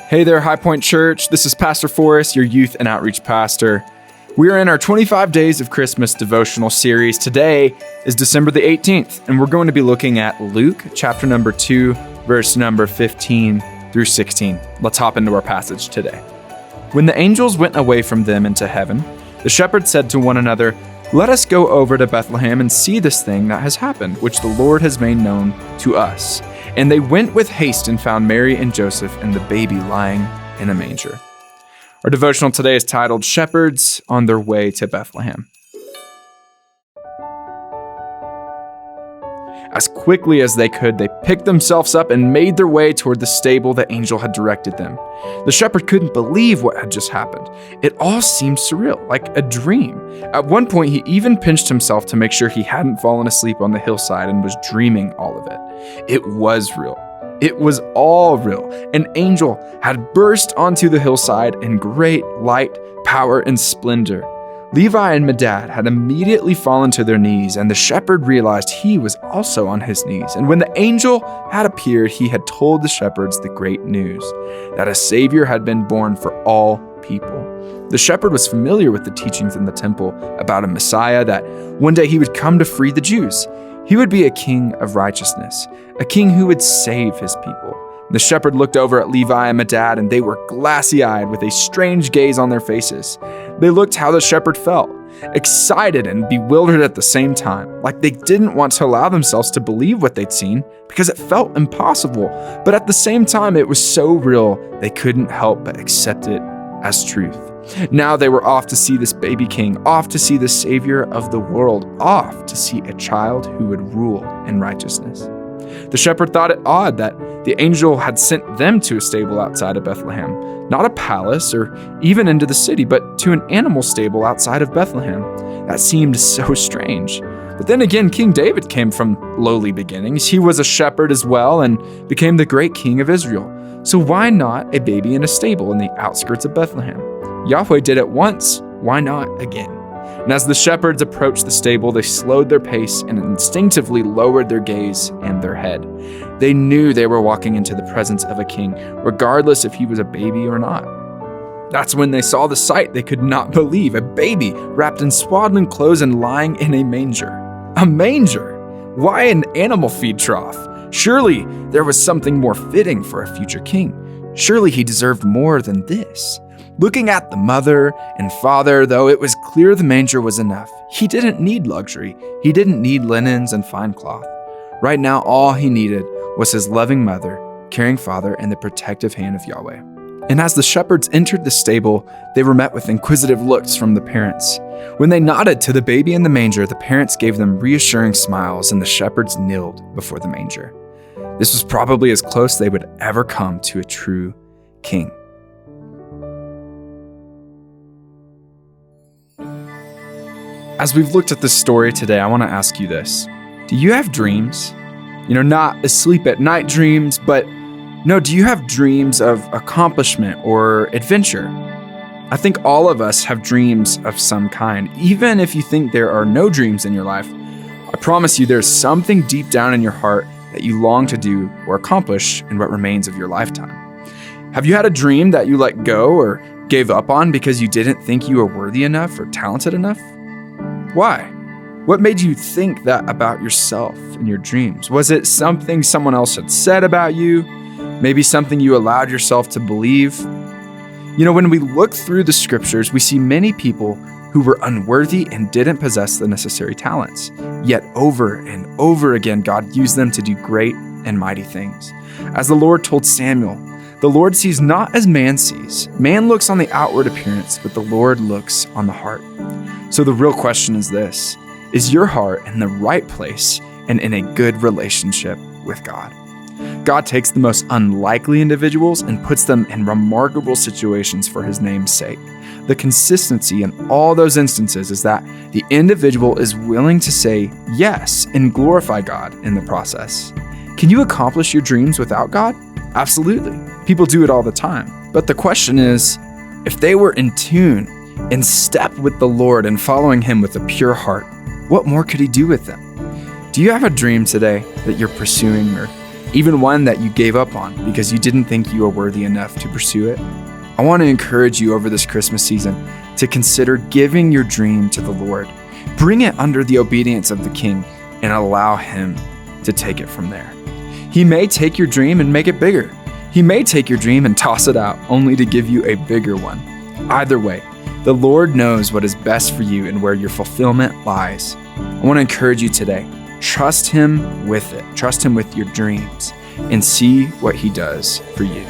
Hey there, Highpoint Church. This is Pastor Forrest, your youth and outreach pastor. We are in our 25 Days of Christmas devotional series. Today is December the 18th, and we're going to be looking at Luke chapter number 2, verse number 15 through 16. Let's hop into our passage today. When the angels went away from them into heaven, the shepherds said to one another, "Let us go over to Bethlehem and see this thing that has happened, which the Lord has made known to us." And they went with haste and found Mary and Joseph and the baby lying in a manger. Our devotional today is titled, Shepherds on Their Way to Bethlehem. As quickly as they could, they picked themselves up and made their way toward the stable the angel had directed them. The shepherd couldn't believe what had just happened. It all seemed surreal, like a dream. At one point, he even pinched himself to make sure he hadn't fallen asleep on the hillside and was dreaming all of it. It was real. It was all real. An angel had burst onto the hillside in great light, power, and splendor. Levi and Medad had immediately fallen to their knees, and the shepherd realized he was also on his knees. And when the angel had appeared, he had told the shepherds the great news, that a Savior had been born for all people. The shepherd was familiar with the teachings in the temple about a Messiah, that one day he would come to free the Jews. He would be a king of righteousness, a king who would save his people. The shepherd looked over at Levi and Medad, and they were glassy-eyed with a strange gaze on their faces. They looked how the shepherd felt, excited and bewildered at the same time, like they didn't want to allow themselves to believe what they'd seen because it felt impossible. But at the same time, it was so real, they couldn't help but accept it as truth. Now they were off to see this baby king, off to see the Savior of the world, off to see a child who would rule in righteousness. The shepherd thought it odd that the angel had sent them to a stable outside of Bethlehem, not a palace or even into the city, but to an animal stable outside of Bethlehem. That seemed so strange. But then again, King David came from lowly beginnings. He was a shepherd as well and became the great king of Israel. So why not a baby in a stable in the outskirts of Bethlehem? Yahweh did it once, why not again? And as the shepherds approached the stable, they slowed their pace and instinctively lowered their gaze and their head. They knew they were walking into the presence of a king, regardless if he was a baby or not. That's when they saw the sight they could not believe, a baby wrapped in swaddling clothes and lying in a manger. A manger? Why an animal feed trough? Surely there was something more fitting for a future king. Surely he deserved more than this. Looking at the mother and father, though, it was clear the manger was enough. He didn't need luxury. He didn't need linens and fine cloth. Right now, all he needed was his loving mother, caring father, and the protective hand of Yahweh. And as the shepherds entered the stable, they were met with inquisitive looks from the parents. When they nodded to the baby in the manger, the parents gave them reassuring smiles, and the shepherds kneeled before the manger. This was probably as close they would ever come to a true king. As we've looked at this story today, I want to ask you this. Do you have dreams? Not asleep at night dreams, but no, do you have dreams of accomplishment or adventure? I think all of us have dreams of some kind. Even if you think there are no dreams in your life, I promise you there's something deep down in your heart that you long to do or accomplish in what remains of your lifetime. Have you had a dream that you let go or gave up on because you didn't think you were worthy enough or talented enough? Why? What made you think that about yourself in your dreams? Was it something someone else had said about you? Maybe something you allowed yourself to believe? When we look through the scriptures, we see many people who were unworthy and didn't possess the necessary talents. Yet over and over again, God used them to do great and mighty things. As the Lord told Samuel, the Lord sees not as man sees. Man looks on the outward appearance, but the Lord looks on the heart. So the real question is this: is your heart in the right place and in a good relationship with God? God takes the most unlikely individuals and puts them in remarkable situations for his name's sake. The consistency in all those instances is that the individual is willing to say yes and glorify God in the process. Can you accomplish your dreams without God? Absolutely. People do it all the time. But the question is, if they were in tune, in step with the Lord and following him with a pure heart, what more could he do with them? Do you have a dream today that you're pursuing or even one that you gave up on because you didn't think you were worthy enough to pursue it. I want to encourage you over this Christmas season to consider giving your dream to the Lord. Bring it under the obedience of the King and allow Him to take it from there. He may take your dream and make it bigger. He may take your dream and toss it out, only to give you a bigger one. Either way, the Lord knows what is best for you and where your fulfillment lies. I want to encourage you today. Trust Him with it. Trust Him with your dreams and see what He does for you.